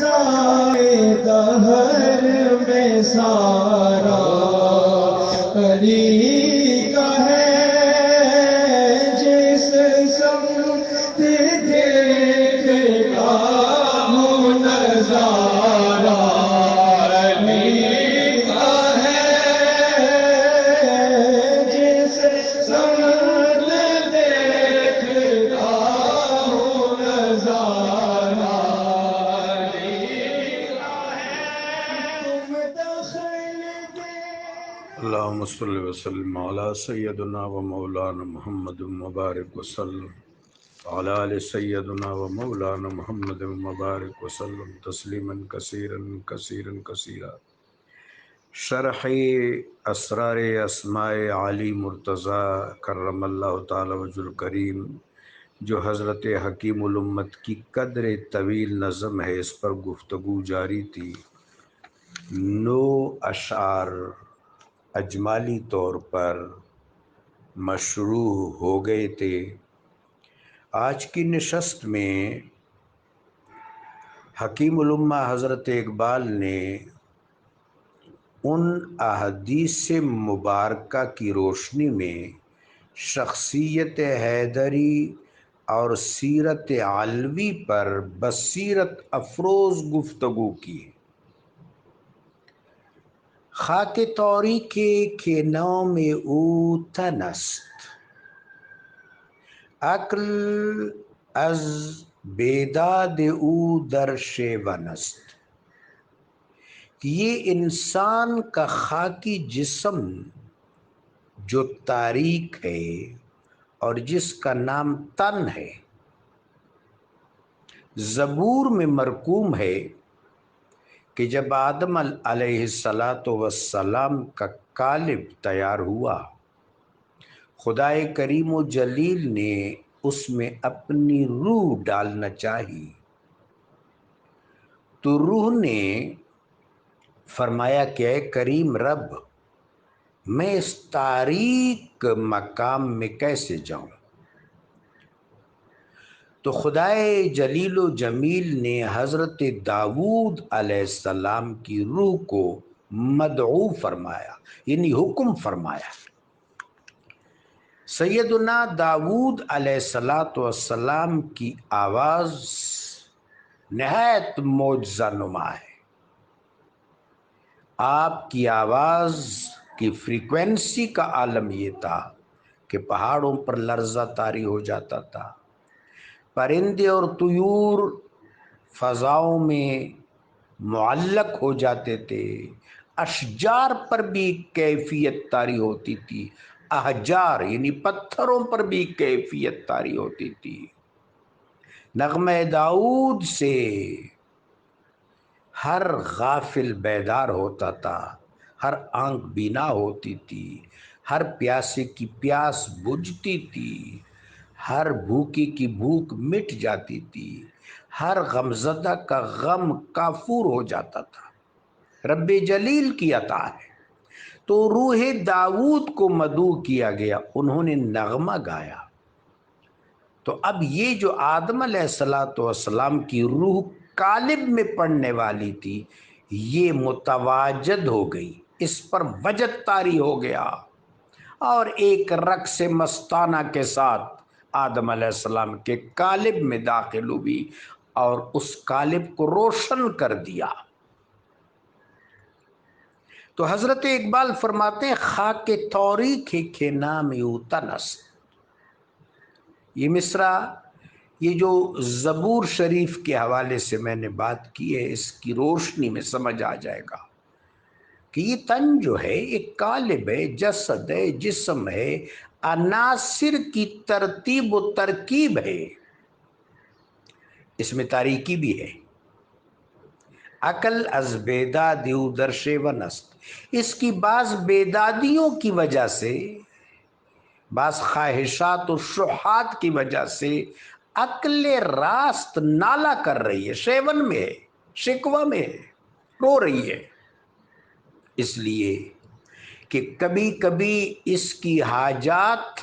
زائدہ ہر میں سارا علی کا ہے، جس سمت دیکھتا ہوں نظارہ علی کا ہے، جس سمت دیکھتا ہوں نظارہ علی کا ہے۔ تم دخل دے اللہم صلی وسلم علی سیدنا و مولانا محمد مبارک وسلم وعلی آل سیدنا و مولانا محمد مبارک وسلم تسلیما کثیرا کثیرا کثیرا۔ شرح اسرار اسماء علی مرتضی کرم اللہ تعالی وجہ الکریم، جو حضرت حکیم الامت کی قدر طویل نظم ہے، اس پر گفتگو جاری تھی۔ 9 اشعار اجمالی طور پر مشروع ہو گئے تھے۔ آج کی نشست میں حکیم الامہ حضرت اقبال نے ان احادیث مبارکہ کی روشنی میں شخصیت حیدری اور سیرت علوی پر بصیرت افروز گفتگو کی۔ خاک تاریک کے نام او تنست، عقل از بیداد او در شیون است۔ یہ انسان کا خاکی جسم جو تاریک ہے اور جس کا نام تن ہے، زبور میں مرقوم ہے کہ جب آدم علیہ السلام کا قالب تیار ہوا، خدائے کریم و جلیل نے اس میں اپنی روح ڈالنا چاہی، تو روح نے فرمایا کہ اے کریم رب، میں اس تاریک مقام میں کیسے جاؤں؟ تو خدائے جلیل و جمیل نے حضرت داؤد علیہ السلام کی روح کو مدعو فرمایا، یعنی حکم فرمایا۔ سیدنا داؤد علیہ السلام کی آواز نہایت معجزہ نما ہے۔ آپ کی آواز کی فریکوینسی کا عالم یہ تھا کہ پہاڑوں پر لرزہ طاری ہو جاتا تھا، پرندے اور طیور فضاؤں میں معلق ہو جاتے تھے، اشجار پر بھی کیفیت طاری ہوتی تھی، احجار یعنی پتھروں پر بھی کیفیت طاری ہوتی تھی۔ نغمہ داؤد سے ہر غافل بیدار ہوتا تھا، ہر آنکھ بینا ہوتی تھی، ہر پیاسے کی پیاس بجھتی تھی، ہر بھوکی کی بھوک مٹ جاتی تھی، ہر غمزدہ کا غم کافور ہو جاتا تھا۔ رب جلیل کی عطا ہے۔ تو روح داؤد کو مدعو کیا گیا، انہوں نے نغمہ گایا۔ تو اب یہ جو آدم علیہ السلام کی روح قالب میں پڑنے والی تھی، یہ متواجد ہو گئی، اس پر وجد طاری ہو گیا، اور ایک رقص مستانہ کے ساتھ آدم علیہ السلام کے قالب میں داخل ہوئی اور اس قالب کو روشن کر دیا۔ تو حضرت اقبال فرماتے ہیں خاک تاریک کے نام او تنست۔ یہ مصرع، یہ جو زبور شریف کے حوالے سے میں نے بات کی ہے، اس کی روشنی میں سمجھ آ جائے گا کہ یہ تن جو ہے ایک قالب ہے، جسد ہے، جسم ہے، عناصر کی ترتیب و ترکیب ہے، اس میں تاریکی بھی ہے۔ عقل از بیداد او در شیون است، اس کی بعض بیدادیوں کی وجہ سے، بعض خواہشات و شحات کی وجہ سے عقل راست نالا کر رہی ہے، شیون میں ہے، شکوہ میں ہے، رو رہی ہے، اس لیے کہ کبھی کبھی اس کی حاجات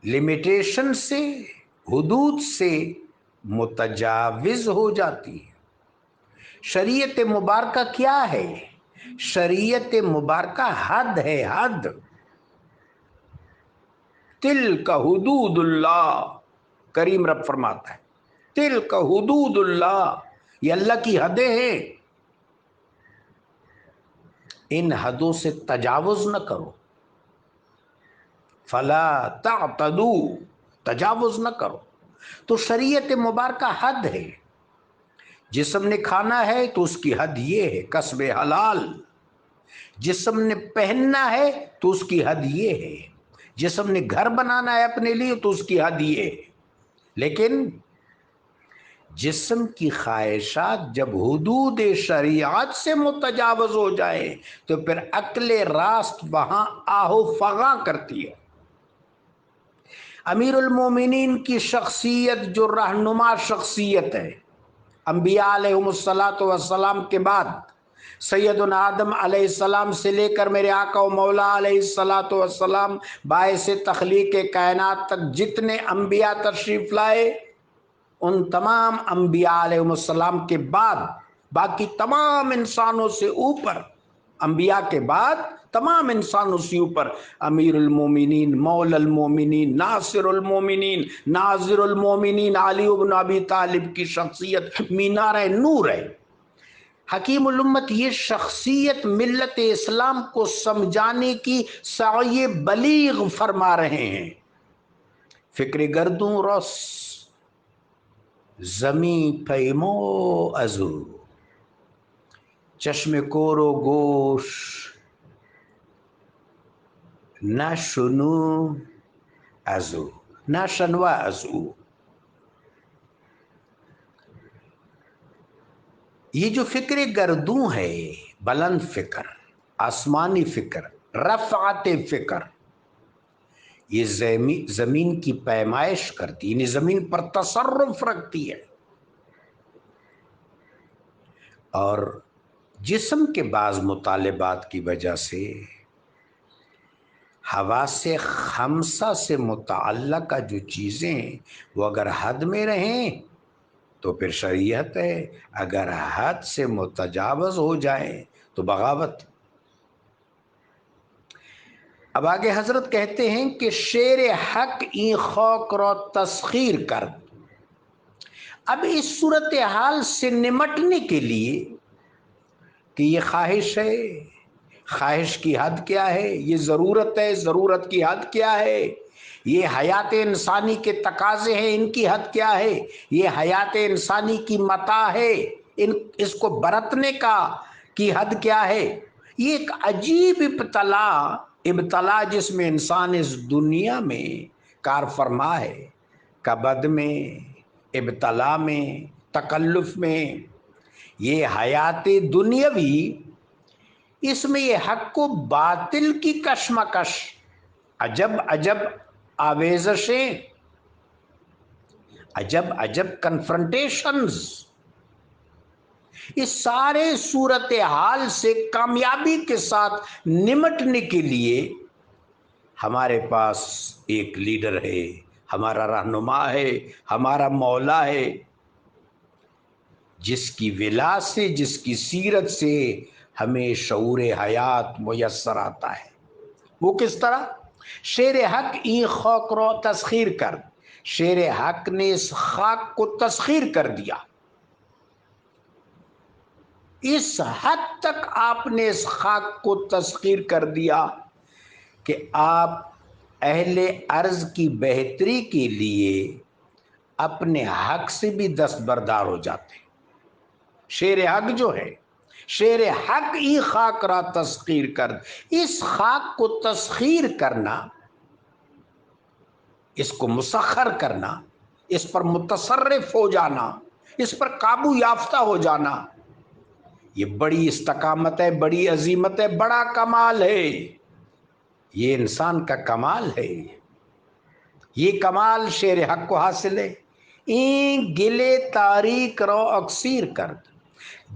لمیٹیشن سے، حدود سے متجاوز ہو جاتی ہے۔ شریعت مبارکہ کیا ہے؟ شریعت مبارکہ حد ہے، حد۔ تلک حدود اللہ، کریم رب فرماتا ہے تلک حدود اللہ، یہ اللہ کی حدیں ہیں، ان حدوں سے تجاوز نہ کرو۔ فلا تعتدوا، تجاوز نہ کرو۔ تو شریعت مبارکہ حد ہے۔ جسم نے کھانا ہے تو اس کی حد یہ ہے، کسب حلال۔ جسم نے پہننا ہے تو اس کی حد یہ ہے، جسم نے گھر بنانا ہے اپنے لیے تو اس کی حد یہ ہے۔ لیکن جسم کی خواہشات جب حدود شریعت سے متجاوز ہو جائے تو پھر عقل راست وہاں آہو فغاں کرتی ہے۔ امیر المومنین کی شخصیت جو رہنما شخصیت ہے، انبیاء علیہم السلام کے بعد سیدنا آدم علیہ السلام سے لے کر میرے آقا و مولا علیہ السلام باعث تخلیق کائنات تک جتنے انبیاء تشریف لائے، ان تمام انبیاء علیہ السلام کے بعد باقی تمام انسانوں سے اوپر، انبیاء کے بعد تمام انسانوں سے اوپر امیر المومنین، مولا المومنین، ناصر المومنین، ناظر المومنین علی بن ابی طالب کی شخصیت مینار نور ہے۔ حکیم الامت یہ شخصیت ملت اسلام کو سمجھانے کی سعی بلیغ فرما رہے ہیں۔ فکر گردوں رس زمین پیمو ازو، چشم کورو گوش نہ شنو ازو، نہ شنوا ازو۔ یہ جو فکر گردوں ہے، بلند فکر، آسمانی فکر، رفعت فکر، یہ زمین کی پیمائش کرتی، یعنی زمین پر تصرف رکھتی ہے، اور جسم کے بعض مطالبات کی وجہ سے حواس خمسہ سے متعلقہ جو چیزیں ہیں وہ اگر حد میں رہیں تو پھر شریعت ہے، اگر حد سے متجاوز ہو جائیں تو بغاوت۔ اب آگے حضرت کہتے ہیں کہ شیر حق این خوک رو تسخیر کر۔ اب اس صورتحال سے نمٹنے کے لیے کہ یہ خواہش ہے، خواہش کی حد کیا ہے، یہ ضرورت ہے، ضرورت کی حد کیا ہے، یہ حیات انسانی کے تقاضے ہیں، ان کی حد کیا ہے، یہ حیات انسانی کی متاع ہے، اس کو برتنے کی حد کیا ہے۔ یہ ایک عجیب ابتلا جس میں انسان اس دنیا میں کار فرما ہے، کبد میں، ابتلا میں، تکلف میں، یہ حیات دنیاوی، اس میں یہ حق و باطل کی کشمکش، عجب عجب آویزشیں، عجب عجب کنفرنٹیشنز، اس سارے صورتحال سے کامیابی کے ساتھ نمٹنے کے لیے ہمارے پاس ایک لیڈر ہے، ہمارا رہنما ہے، ہمارا مولا ہے، جس کی ولا سے، جس کی سیرت سے ہمیں شعور حیات میسر آتا ہے۔ وہ کس طرح؟ شیر حق این خاک رو تسخیر کر، شیر حق نے اس خاک کو تسخیر کر دیا، اس حد تک آپ نے اس خاک کو تسخیر کر دیا کہ آپ اہل ارض کی بہتری کے لیے اپنے حق سے بھی دستبردار ہو جاتے ہیں۔ شیر حق جو ہے، شیر حق ای خاک را تسخیر کر، اس خاک کو تسخیر کرنا، اس کو مسخر کرنا، اس پر متصرف ہو جانا، اس پر قابو یافتہ ہو جانا، یہ بڑی استقامت ہے، بڑی عظیمت ہے، بڑا کمال ہے، یہ انسان کا کمال ہے، یہ کمال شیر حق کو حاصل ہے۔ این گلے تاریک رو اکسیر کر،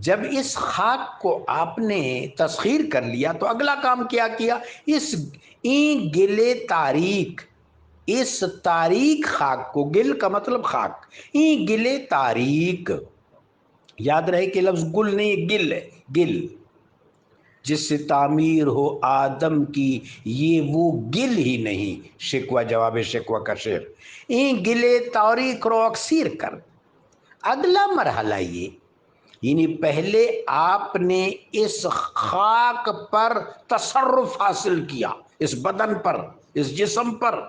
جب اس خاک کو آپ نے تسخیر کر لیا تو اگلا کام کیا کیا؟ اس این گلے تاریک، اس تاریک خاک کو، گل کا مطلب خاک، این گلے تاریک، یاد رہے کہ لفظ گل نہیں گل ہے، گل جس سے تعمیر ہو آدم کی، یہ وہ گل ہی نہیں، شکوہ جواب شکوہ کا شعر، این گلے تاریک رو اکثیر کر۔ اگلا مرحلہ یہ، یعنی پہلے آپ نے اس خاک پر تصرف حاصل کیا، اس بدن پر، اس جسم پر،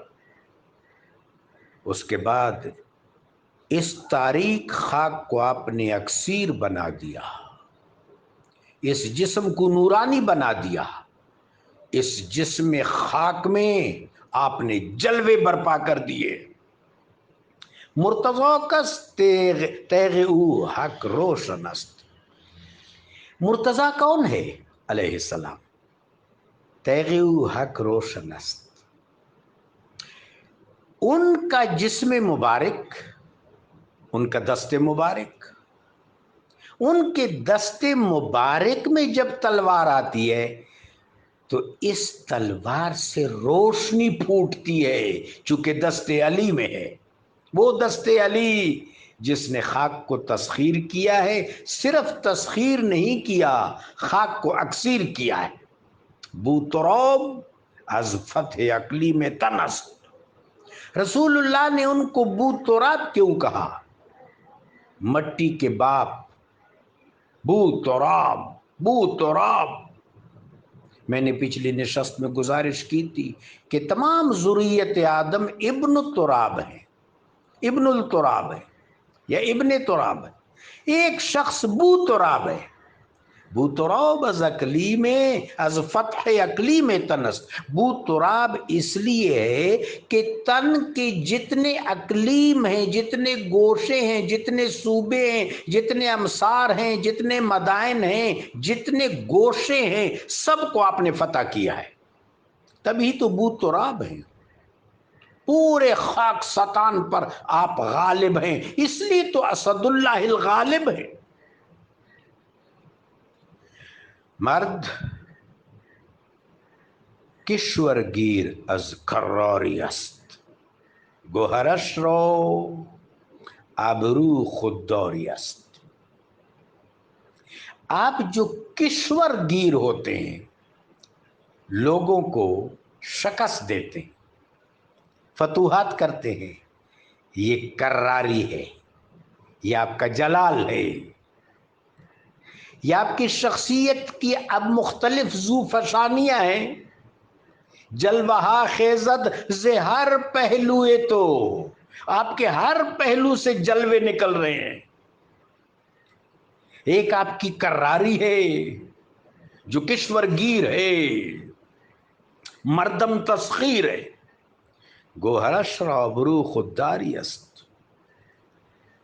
اس کے بعد اس تاریک خاک کو آپ نے اکثیر بنا دیا، اس جسم کو نورانی بنا دیا، اس جسم خاک میں آپ نے جلوے برپا کر دیے۔ مرتضی کس تیغ او حق روشن است۔ مرتضی کون ہے علیہ السلام؟ تیغ او حق روشن است، ان کا جسم مبارک، ان کا دست مبارک، ان کے دست مبارک میں جب تلوار آتی ہے تو اس تلوار سے روشنی پھوٹتی ہے، چونکہ دست علی میں ہے، وہ دست علی جس نے خاک کو تسخیر کیا ہے، صرف تسخیر نہیں کیا، خاک کو اکثیر کیا ہے۔ بو تراب از فتح عقلی میں تنست، رسول اللہ نے ان کو بو تراب کیوں کہا؟ مٹی کے باپ، بو تراب، بو تراب۔ میں نے پچھلی نشست میں گزارش کی تھی کہ تمام ذریت آدم ابن تراب ہیں، ابن التراب ہے یا ابن تراب ہے، ایک شخص بو تراب ہے۔ بو تراب از اقلیم از فتح اقلیم تنست، بو تراب اس لیے ہے کہ تن کے جتنے اقلیم ہیں، جتنے گوشے ہیں، جتنے صوبے ہیں، جتنے امصار ہیں، جتنے مدائن ہیں، جتنے گوشے ہیں، سب کو آپ نے فتح کیا ہے، تبھی تو بو تراب ہیں، پورے خاک ستان پر آپ غالب ہیں، اس لیے تو اسد اللہ الغالب ہیں۔ مرد کشور گیر از کراری است، گوهرش را ابرو خودداری است۔ آپ جو کشور گیر ہوتے ہیں، لوگوں کو شکست دیتے ہیں، فتوحات کرتے ہیں، یہ کراری ہے، یہ آپ کا جلال ہے، یہ آپ کی شخصیت کی اب مختلف ذو فشانیاں ہیں، جلوہ خیزد سے ہر پہلوئے، تو آپ کے ہر پہلو سے جلوے نکل رہے ہیں۔ ایک آپ کی کراری ہے جو کشور گیر ہے، مردم تسخیر ہے، گوہرش را آبرو خودداری است۔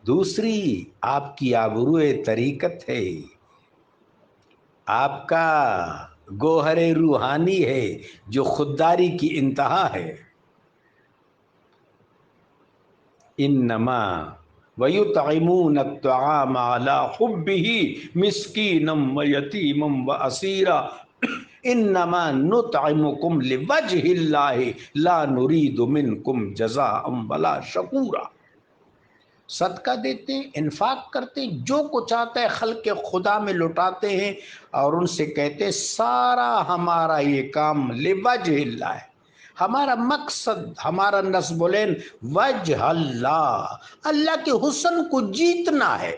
دوسری آپ کی آبرو طریقت ہے، آپ کا گوہر روحانی ہے جو خودداری کی انتہا ہے۔ انما ویطعمون الطعام علی حبہ مسکینا ویتیما واسیرا انما نطعمکم لوجہ اللہ لا نرید منکم جزاء ولا شکورا۔ صدقہ دیتے ہیں، انفاق کرتے ہیں، جو کچھ آتا ہے خلق خدا میں لٹاتے ہیں، اور ان سے کہتے ہیں سارا ہمارا یہ کام لوجہ اللہ ہے، ہمارا مقصد، ہمارا نصب العین وجہ اللہ، اللہ کے حسن کو جیتنا ہے۔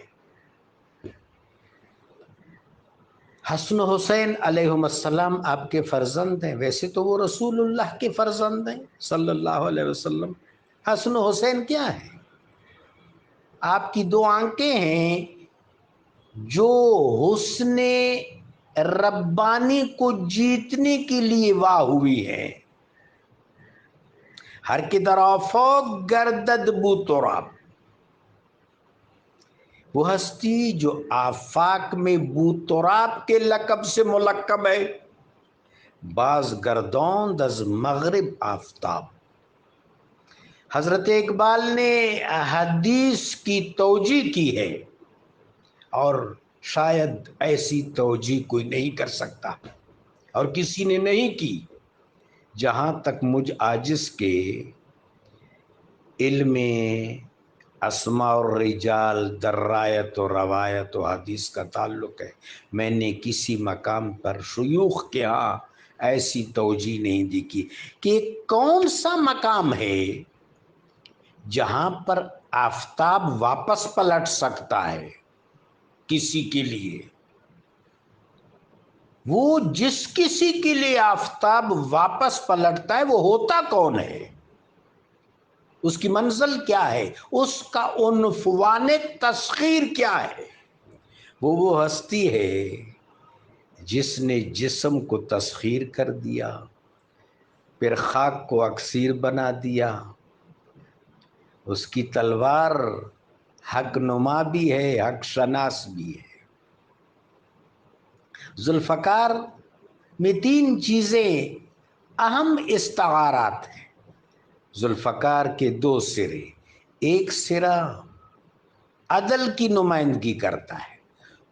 حسن و حسین علیہم السلام آپ کے فرزند ہیں، ویسے تو وہ رسول اللہ کے فرزند ہیں صلی اللہ علیہ وسلم۔ حسن و حسین کیا ہے؟ آپ کی دو آنکھیں ہیں جو حسن ربانی کو جیتنے کے لیے واہ ہوئی ہیں۔ ہر کی در آفاق گردد بو تراب، وہ ہستی جو آفاق میں بو تراب کے لقب سے ملقب ہے، باز گرداند از مغرب آفتاب۔ حضرت اقبال نے حدیث کی توجیہ کی ہے، اور شاید ایسی توجیہ کوئی نہیں کر سکتا اور کسی نے نہیں کی۔ جہاں تک مجھ عاجز کے علم اسماء الرجال درایت و روایت و حدیث کا تعلق ہے، میں نے کسی مقام پر شیوخ کے ہاں ایسی توجیہ نہیں دیکھی کہ کون سا مقام ہے جہاں پر آفتاب واپس پلٹ سکتا ہے کسی کے لیے. وہ جس کسی کے لیے آفتاب واپس پلٹتا ہے وہ ہوتا کون ہے، اس کی منزل کیا ہے، اس کا عنفوان تسخیر کیا ہے؟ وہ ہستی ہے جس نے جسم کو تسخیر کر دیا، پھر خاک کو اکسیر بنا دیا. اس کی تلوار حق نما بھی ہے، حق شناس بھی ہے. ذوالفقار میں 3 چیزیں اہم استعارات ہیں. ذوالفقار کے 2 سرے، ایک سرا عدل کی نمائندگی کرتا ہے،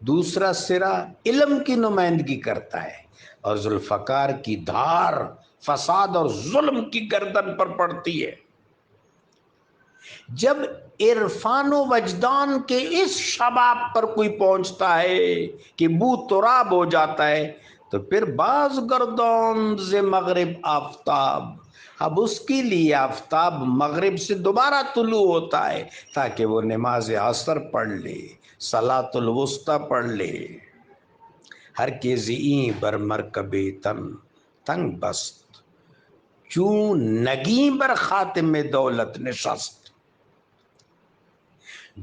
دوسرا سرا علم کی نمائندگی کرتا ہے، اور ذوالفقار کی دھار فساد اور ظلم کی گردن پر پڑتی ہے. جب عرفان و وجدان کے اس شباب پر کوئی پہنچتا ہے کہ بو تراب ہو جاتا ہے تو پھر باز گردان ز مغرب آفتاب، اب اس کے لیے آفتاب مغرب سے دوبارہ طلوع ہوتا ہے تاکہ وہ نماز عصر پڑھ لے، صلاۃ الوسطی پڑھ لے. ہر کے زئیں بر مرکب تن تنگ بست، چون نگیں بر خاتم دولت نشست.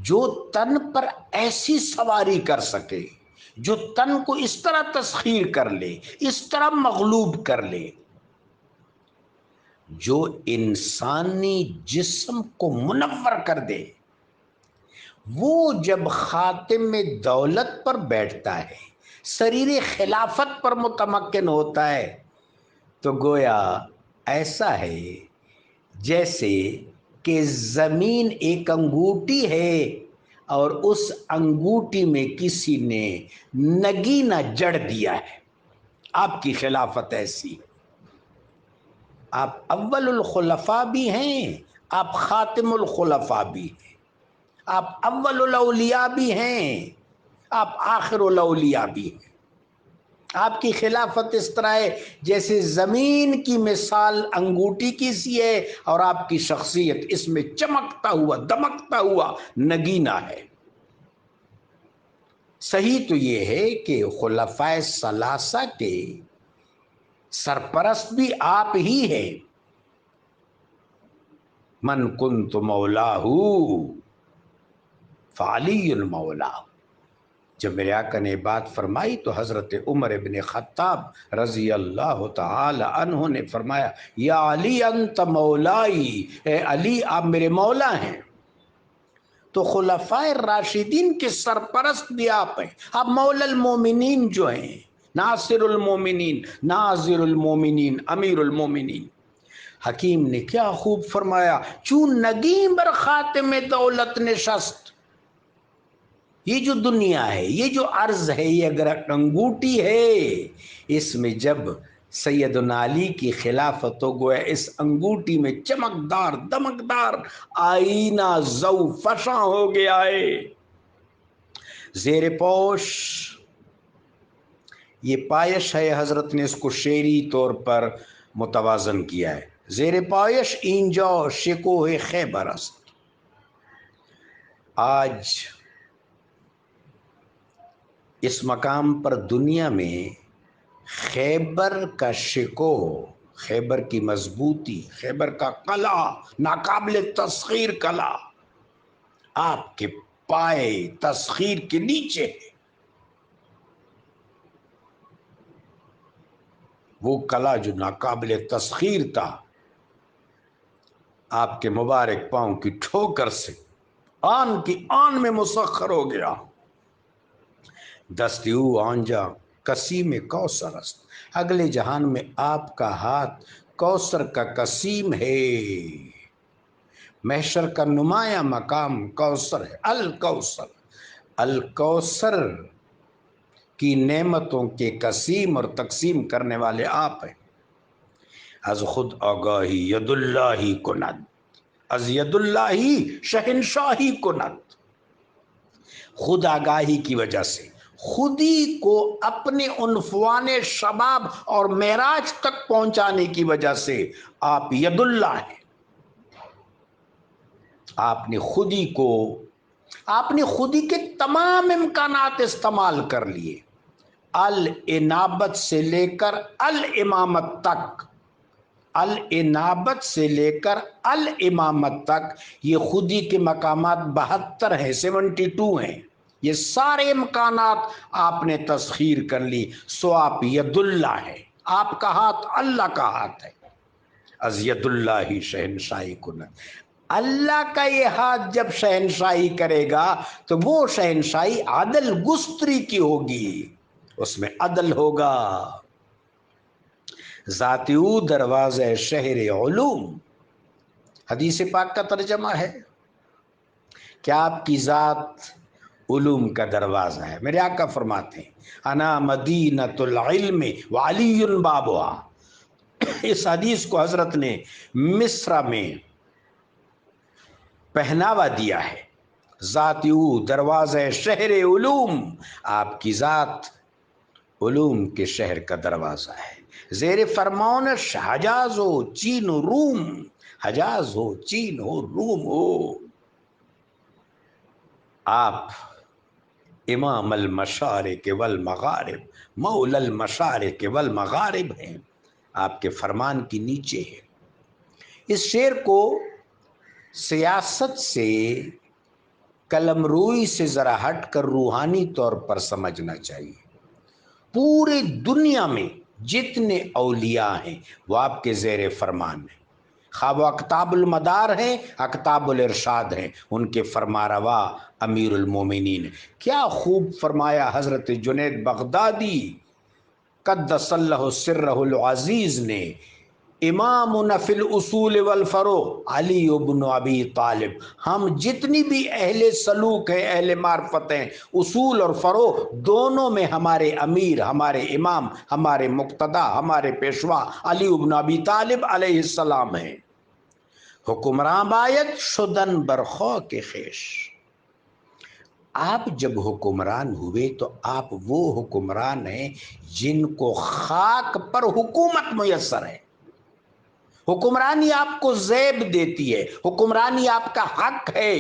جو تن پر ایسی سواری کر سکے، جو تن کو اس طرح تسخیر کر لے، اس طرح مغلوب کر لے، جو انسانی جسم کو منور کر دے، وہ جب خاتم دولت پر بیٹھتا ہے، سریر خلافت پر متمکن ہوتا ہے، تو گویا ایسا ہے جیسے کہ زمین ایک انگوٹھی ہے اور اس انگوٹھی میں کسی نے نگینہ جڑ دیا ہے. آپ کی خلافت ایسی، آپ اول الخلفاء بھی ہیں، آپ خاتم الخلفاء بھی ہیں، آپ اول الاولیاء بھی ہیں، آپ آخر الاولیاء بھی ہیں. آپ کی خلافت اس طرح ہے جیسے زمین کی مثال انگوٹھی کی سی ہے اور آپ کی شخصیت اس میں چمکتا ہوا دمکتا ہوا نگینہ ہے. صحیح تو یہ ہے کہ خلفائے ثلاثہ کے سرپرست بھی آپ ہی ہیں. من کنت مولاہ فعلی المولا. جب میرے آقا نے بات فرمائی تو حضرت عمر ابن خطاب رضی اللہ تعالی عنہ نے فرمایا یا علی انت مولائی، اے علی آپ میرے مولا ہیں. تو خلفائے راشدین کے سرپرست بھی آپ ہیں، آپ مولا المومنین جو ہیں، ناصر المومنین، ناظر المومنین، امیر المومنین. حکیم نے کیا خوب فرمایا، چون نگین بر خاتم دولت نشست. یہ جو دنیا ہے، یہ جو عرض ہے، یہ اگر انگوٹھی ہے، اس میں جب سیدنا علی کی خلافت ہو گویا اس انگوٹھی میں چمکدار دمکدار آئینہ زو فشاں ہو گیا ہے. زیر پوش یہ پایش ہے، حضرت نے اس کو شعری طور پر متوازن کیا ہے. زیر پایش اینجا شکوہ خیبر است. آج اس مقام پر دنیا میں خیبر کا شکوہ، خیبر کی مضبوطی، خیبر کا قلعہ، ناقابل تسخیر قلعہ آپ کے پائے تسخیر کے نیچے ہے. وہ قلعہ جو ناقابل تسخیر تھا آپ کے مبارک پاؤں کی ٹھوکر سے آن کی آن میں مسخر ہو گیا. دستی او آنجا قسیم کوثر است. اگلے جہان میں آپ کا ہاتھ کوثر کا قسیم ہے. محشر کا نمایاں مقام کوثر ہے، الکوثر. الکوثر کی نعمتوں کے قسیم اور تقسیم کرنے والے آپ ہیں. از خود آگاہی ید اللہ کند. از ید اللہ شہنشاہی کنت، خود آگاہی کی وجہ سے، خودی کو اپنے عنفوان شباب اور معراج تک پہنچانے کی وجہ سے آپ ید اللہ ہیں۔ آپ نے خودی کے تمام امکانات استعمال کر لیے، الانابت سے لے کر الامامت تک، الانابت سے لے کر الامامت تک یہ خودی کے مقامات 72 ہیں، 72 ہیں، یہ سارے امکانات آپ نے تسخیر کر لی، سو آپ ید اللہ ہیں، آپ کا ہاتھ اللہ کا ہاتھ ہے۔ از ید اللہ شہنشاہی کنت، اللہ کا یہ ہاتھ جب شہنشاہی کرے گا تو وہ شہنشاہی عدل گستری کی ہوگی، اس میں عدل ہوگا۔ ذات او دروازہ شہر علوم، حدیث پاک کا ترجمہ ہے کہ آپ کی ذات علوم کا دروازہ ہے۔ میرے آقا فرماتے ہیں انا مدینۃ العلم وعلی بابها۔ اس حدیث کو حضرت نے مصرع میں پہناوا دیا ہے، ذات او دروازہ شہر علوم، آپ کی ذات علوم کے شہر کا دروازہ ہے۔ زیر فرمانش حجاز ہو چین و روم، حجاز ہو چین ہو روم ہو، آپ امام المشارق والمغارب، مولا المشارق والمغارب ہیں، آپ کے فرمان کی نیچے ہے۔ اس شعر کو سیاست سے، قلم روئی سے ذرا ہٹ کر روحانی طور پر سمجھنا چاہیے۔ پورے دنیا میں جتنے اولیاء ہیں وہ آپ کے زیر فرمان ہیں، خواہ وہ اقطاب المدار ہیں، اقطاب الارشاد ہیں، ان کے فرماروا امیر المومنین۔ کیا خوب فرمایا حضرت جنید بغدادی قدس اللہ سرہ العزیز نے، امامنا فی الاصول والفروع علی ابن ابی طالب۔ ہم جتنی بھی اہل سلوک ہیں، اہل معرفت ہیں، اصول اور فروع دونوں میں ہمارے امیر، ہمارے امام، ہمارے مقتدا، ہمارے پیشوا علی ابن ابی طالب علیہ السلام ہیں۔ حکمراں باید شدن برخو کے خیش، آپ جب حکمران ہوئے تو آپ وہ حکمران ہیں جن کو خاک پر حکومت میسر ہے۔ حکمرانی آپ کو زیب دیتی ہے، حکمرانی آپ کا حق ہے،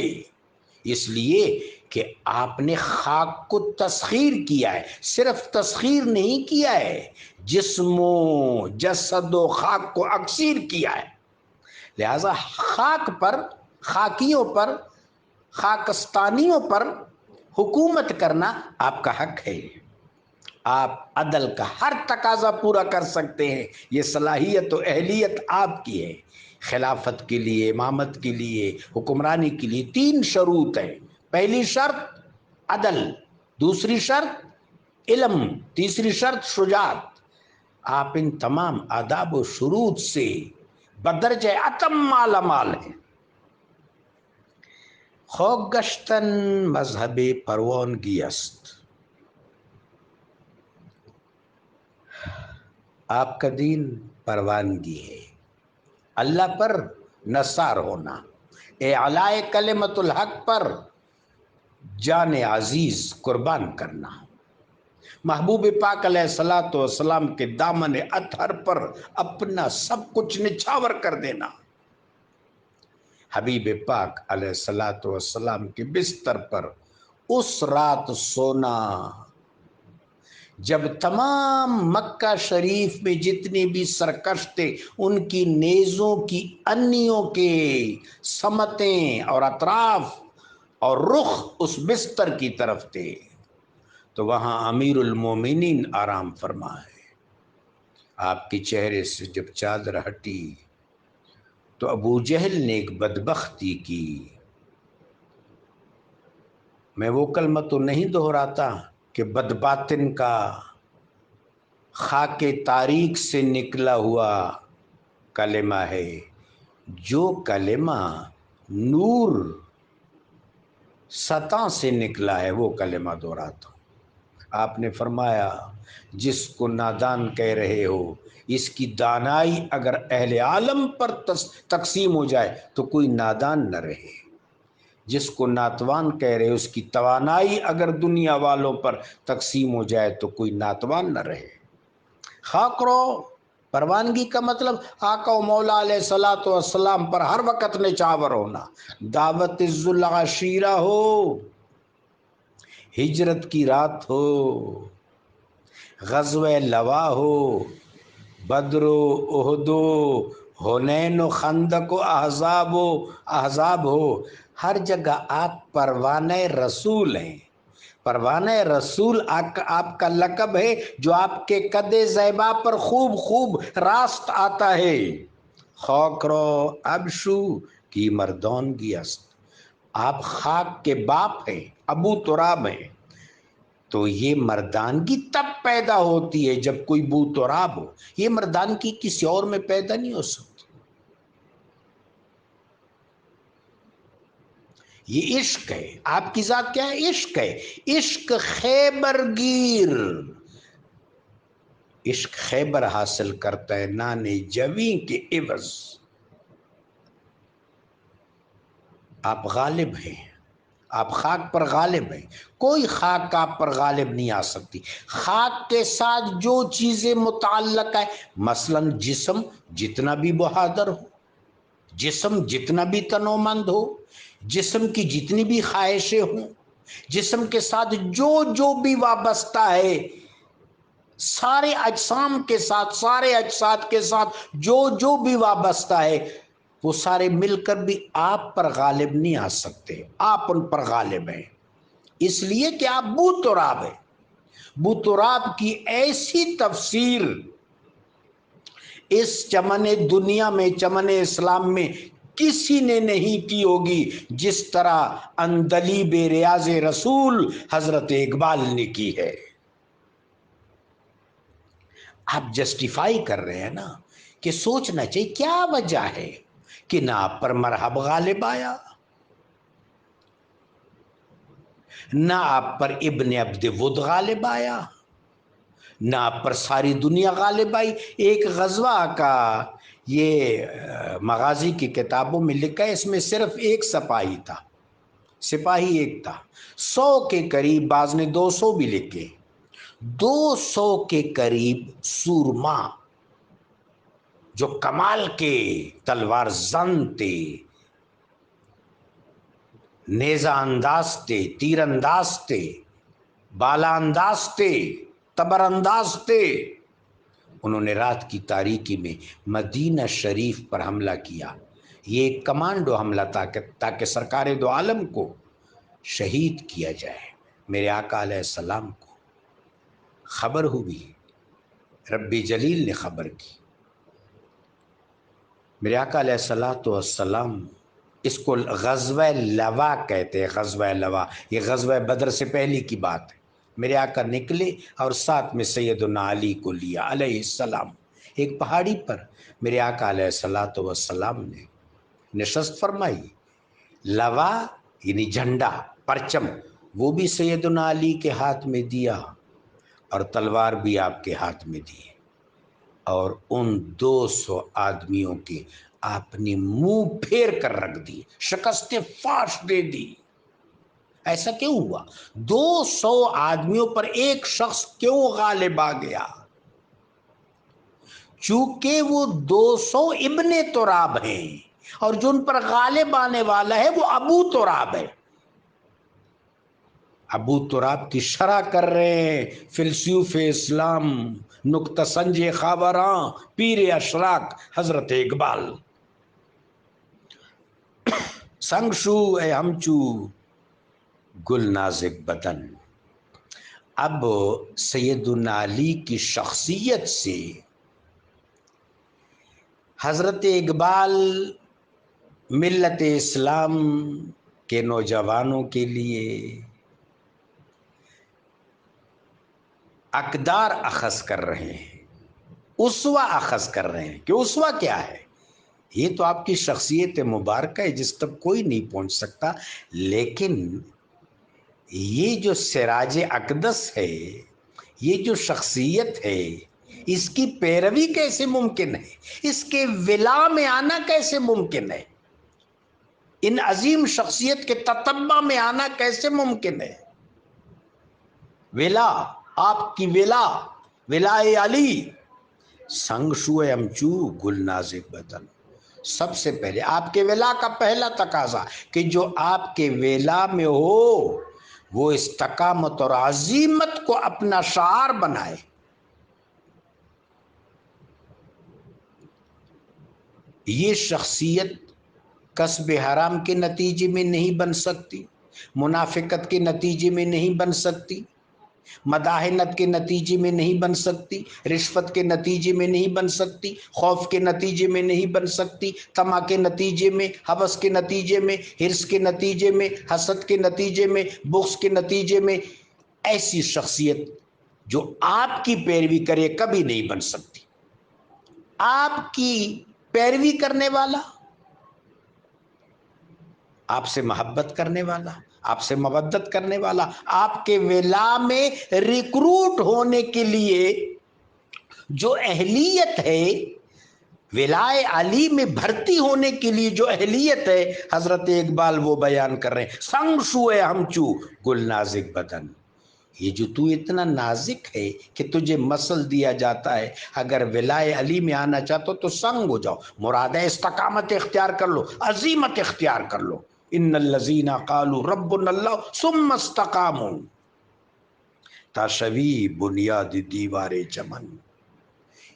اس لیے کہ آپ نے خاک کو تسخیر کیا ہے، صرف تسخیر نہیں کیا ہے، جسم و جسد و خاک کو اکسیر کیا ہے۔ لہذا خاک پر، خاکیوں پر، خاکستانیوں پر حکومت کرنا آپ کا حق ہے۔ آپ عدل کا ہر تقاضا پورا کر سکتے ہیں، یہ صلاحیت و اہلیت آپ کی ہے۔ خلافت کے لیے، امامت کے لیے، حکمرانی کے لیے 3 شروط ہیں۔ پہلی شرط عدل، دوسری شرط علم، تیسری شرط شجاعت۔ آپ ان تمام آداب و شروط سے بدرجہ اتم مالا مال ہیں۔ خوک گشتن مذہب پروانگی است، آپ کا دین پروانگی ہے، اللہ پر نثار ہونا، اعلاء کلمت الحق پر جان عزیز قربان کرنا، محبوب پاک علیہ الصلوۃ والسلام کے دامن اطہر پر اپنا سب کچھ نچھاور کر دینا، حبیب پاک علیہ الصلوۃ والسلام کے بستر پر اس رات سونا جب تمام مکہ شریف میں جتنے بھی سرکش تھے ان کی نیزوں کی انیوں کے سمتیں اور اطراف اور رخ اس بستر کی طرف تھے، تو وہاں امیر المومنین آرام فرما ہے۔ آپ کے چہرے سے جب چادر ہٹی تو ابو جہل نے ایک بدبختی کی۔ میں وہ کلمہ تو نہیں دہراتا کہ بدباطن کا خاک تاریک سے نکلا ہوا کلمہ ہے، جو کلمہ نور سطح سے نکلا ہے وہ کلمہ دہراتا ہوں۔ آپ نے فرمایا جس کو نادان کہہ رہے ہو اس کی دانائی اگر اہل عالم پر تقسیم ہو جائے تو کوئی نادان نہ رہے، جس کو ناتوان کہہ رہے اس کی توانائی اگر دنیا والوں پر تقسیم ہو جائے تو کوئی ناتوان نہ رہے۔ خاک رو پروانگی کا مطلب آقا و مولا علیہ الصلوۃ والسلام پر ہر وقت نچاور ہونا، دعوت ذوالعشیرہ ہو، ہجرت کی رات ہو، غزوہ لوا ہو، بدر و احد و حنین و خندق و احزاب ہو، ہر جگہ آپ پروانہ رسول ہیں۔ پروانہ رسول آپ کا لقب ہے جو آپ کے قد زیبا پر خوب خوب راست آتا ہے۔ خاک رو ابشو کی مردانگی است، آپ خاک کے باپ ہیں، ابو تراب ہیں، تو یہ مردانگی تب پیدا ہوتی ہے جب کوئی بو تراب ہو، یہ مردانگی کسی اور میں پیدا نہیں ہو سکتی۔ یہ عشق ہے، آپ کی ذات کیا ہے؟ عشق ہے، عشق خیبر گیر، عشق خیبر حاصل کرتا ہے نانے جویں کے عوض۔ آپ غالب ہیں، آپ خاک پر غالب ہیں، کوئی خاک آپ پر غالب نہیں آ سکتی۔ خاک کے ساتھ جو چیزیں متعلق ہے، مثلا جسم جتنا بھی بہادر ہو، جسم جتنا بھی تنومند ہو، جسم کی جتنی بھی خواہشیں ہوں، جسم کے ساتھ جو بھی وابستہ ہے، سارے اجسام کے ساتھ، سارے اجساد کے ساتھ جو بھی وابستہ ہے، وہ سارے مل کر بھی آپ پر غالب نہیں آ سکتے، آپ ان پر غالب ہیں، اس لیے کہ آپ بو تراب ہیں۔ بو تراب کی ایسی تفسیر اس چمن دنیا میں، چمن اسلام میں کسی نے نہیں کی ہوگی جس طرح اندلیب ریاض رسول حضرت اقبال نے کی ہے۔ آپ جسٹیفائی کر رہے ہیں نا کہ سوچنا چاہیے کیا وجہ ہے کہ نہ آپ پر مرحب غالب آیا، نہ آپ پر ابن عبد ود غالب آیا، نہ آپ پر ساری دنیا غالب آئی۔ ایک غزوہ کا یہ مغازی کی کتابوں میں لکھا ہے، اس میں صرف ایک سپاہی تھا، سپاہی ایک تھا، 100 کے قریب، بعض نے 200 بھی لکھے، 200 کے قریب سورما جو کمال کے تلوار زن تھے، نیزہ انداز تھے، تیر انداز تھے، بالا انداز تھے، تبر انداز تھے، انہوں نے رات کی تاریکی میں مدینہ شریف پر حملہ کیا۔ یہ ایک کمانڈو حملہ تھا تاکہ سرکار دو عالم کو شہید کیا جائے۔ میرے آقا علیہ السلام کو خبر ہوئی، رب جلیل نے خبر کی، میرے آقا علیہ السلام، اس کو غزوہ لوا کہتے ہیں، غزوہ لوا، یہ غزوہ بدر سے پہلی کی بات ہے۔ میرے آقا نکلے اور ساتھ میں سیدنا علی کو لیا علیہ السلام، ایک پہاڑی پر میرے آقا علیہ السلام نے نشست فرمائی۔ لوا یعنی جھنڈا، پرچم، وہ بھی سیدنا علی کے ہاتھ میں دیا اور تلوار بھی آپ کے ہاتھ میں دی، اور ان 200 آدمیوں کے آپ نے منہ پھیر کر رکھ دی، شکست فاش دے دی۔ ایسا کیوں ہوا؟ 200 آدمیوں پر ایک شخص کیوں غالب آ گیا؟ چونکہ وہ 200 ابن تراب ہیں، اور جو ان پر غالب آنے والا ہے وہ ابو تراب ہے۔ ابو تراب کی شرح کر رہے ہیں فلسوف اسلام، نکتہ سنج خاوراں، پیر اشراق حضرت اقبال۔ سنگ شو اے ہمچو گل نازک بدن۔ اب سیدنا علی کی شخصیت سے حضرت اقبال ملت اسلام کے نوجوانوں کے لیے اقدار اخذ کر رہے ہیں، اسوہ اخذ کر رہے ہیں کہ اسوہ کیا ہے؟ یہ تو آپ کی شخصیت مبارکہ ہے جس تک کوئی نہیں پہنچ سکتا، لیکن یہ جو سراج اقدس ہے، یہ جو شخصیت ہے، اس کی پیروی کیسے ممکن ہے؟ اس کے ولا میں آنا کیسے ممکن ہے؟ ان عظیم شخصیت کے تتبع میں آنا کیسے ممکن ہے؟ ولا، آپ کی ولا، ولائے علی، سنگ شوئے امچو گل نازک بدن. سب سے پہلے آپ کے ولا کا پہلا تقاضا کہ جو آپ کے ولا میں ہو وہ استقامت اور عزیمت کو اپنا شعار بنائے. یہ شخصیت کسب حرام کے نتیجے میں نہیں بن سکتی، منافقت کے نتیجے میں نہیں بن سکتی، مداحنت کے نتیجے میں نہیں بن سکتی، رشوت کے نتیجے میں نہیں بن سکتی، خوف کے نتیجے میں نہیں بن سکتی، طمع کے نتیجے میں، ہوس کے نتیجے میں، حرص کے نتیجے میں، حسد کے نتیجے میں، بغض کے نتیجے میں. ایسی شخصیت جو آپ کی پیروی کرے کبھی نہیں بن سکتی. آپ کی پیروی کرنے والا، آپ سے محبت کرنے والا، آپ سے مودت کرنے والا، آپ کے ولا میں ریکروٹ ہونے کے لیے جو اہلیت ہے، ولائے علی میں بھرتی ہونے کے لیے جو اہلیت ہے، حضرت اقبال وہ بیان کر رہے ہیں. سنگ شوئے ہمچو گل نازک بدن. یہ جو تو اتنا نازک ہے کہ تجھے مسل دیا جاتا ہے، اگر ولائے علی میں آنا چاہتے ہو تو سنگ ہو جاؤ. مراد ہے استقامت اختیار کر لو، عزیمت اختیار کر لو. ان الذین قالوا ربنا اللہ ثم استقاموا تشوی بنیاد دیوار چمن.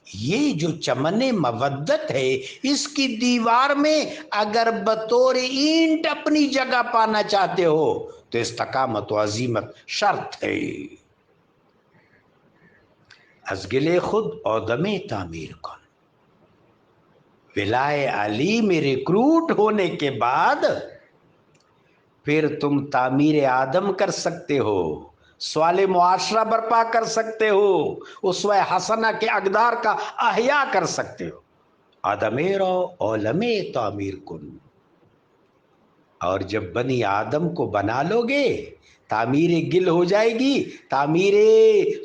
یہ جو چمن مودت ہے، اس کی دیوار میں اگر بطور اینٹ اپنی جگہ پانا چاہتے ہو تو استقامت و عزیمت شرط ہے. از گلے خود اودم تعمیر کن. ولائے علی میں ریکروٹ ہونے کے بعد پھر تم تعمیر آدم کر سکتے ہو، سوال معاشرہ برپا کر سکتے ہو، اسوہ حسنہ کے اقدار کا احیاء کر سکتے ہو. آدم رو عالم تعمیر کن. اور جب بنی آدم کو بنا لو گے، تعمیر گل ہو جائے گی، تعمیر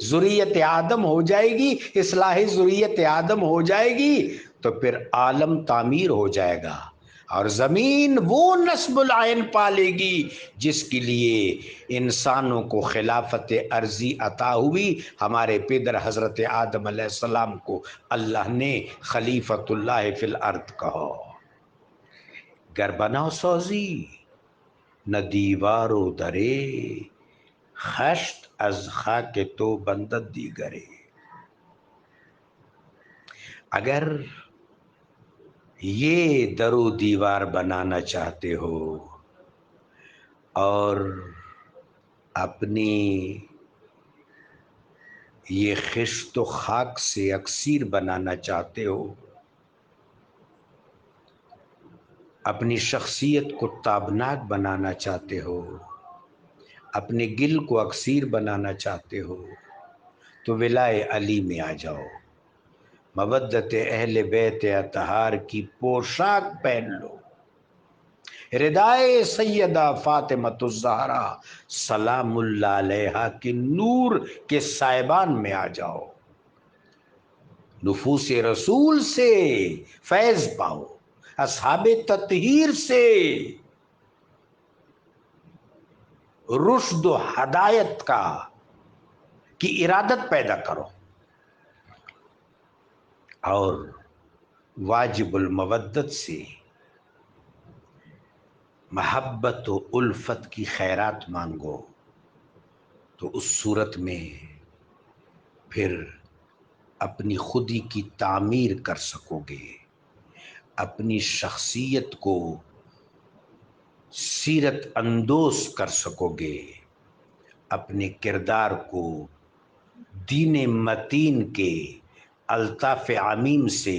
ذریت آدم ہو جائے گی، اصلاح ذریت آدم ہو جائے گی، تو پھر عالم تعمیر ہو جائے گا اور زمین وہ نصب العین پالے گی جس کے لیے انسانوں کو خلافت ارضی عطا ہوئی. ہمارے پدر حضرت آدم علیہ السلام کو اللہ نے خلیفۃ اللہ فی الارض کہا. گر بناو سازی نہ دیوارو درے، خشت از خاک تو بندد دیگرے. اگر یہ در و دیوار بنانا چاہتے ہو اور اپنی یہ خشت و خاک سے اکسیر بنانا چاہتے ہو، اپنی شخصیت کو تابناک بنانا چاہتے ہو، اپنے گل کو اکسیر بنانا چاہتے ہو، تو ولائے علی میں آ جاؤ. مودت اہل بیت اطہار کی پوشاک پہن لو، ردائے سیدہ فاطمۃ الزہرا سلام اللہ علیہا کے نور کے سائبان میں آ جاؤ. نفوس رسول سے فیض پاؤ، اصحاب تطہیر سے رشد و ہدایت کی ارادت پیدا کرو، اور واجب المودت سے محبت و الفت کی خیرات مانگو. تو اس صورت میں پھر اپنی خودی کی تعمیر کر سکو گے، اپنی شخصیت کو سیرت اندوز کر سکو گے، اپنے کردار کو دین متین کے الطاف عمیم سے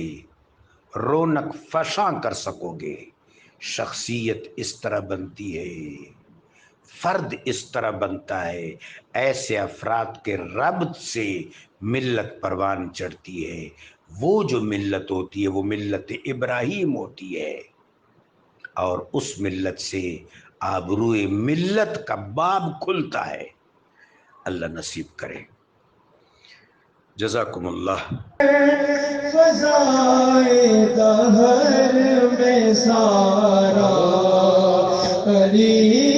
رونق فشاں کر سکو گے. شخصیت اس طرح بنتی ہے، فرد اس طرح بنتا ہے، ایسے افراد کے ربط سے ملت پروان چڑھتی ہے. وہ جو ملت ہوتی ہے وہ ملت ابراہیم ہوتی ہے، اور اس ملت سے آبروئے ملت کا باب کھلتا ہے. اللہ نصیب کرے. جزاکم اللہ. فضائے دہر میں سارا علی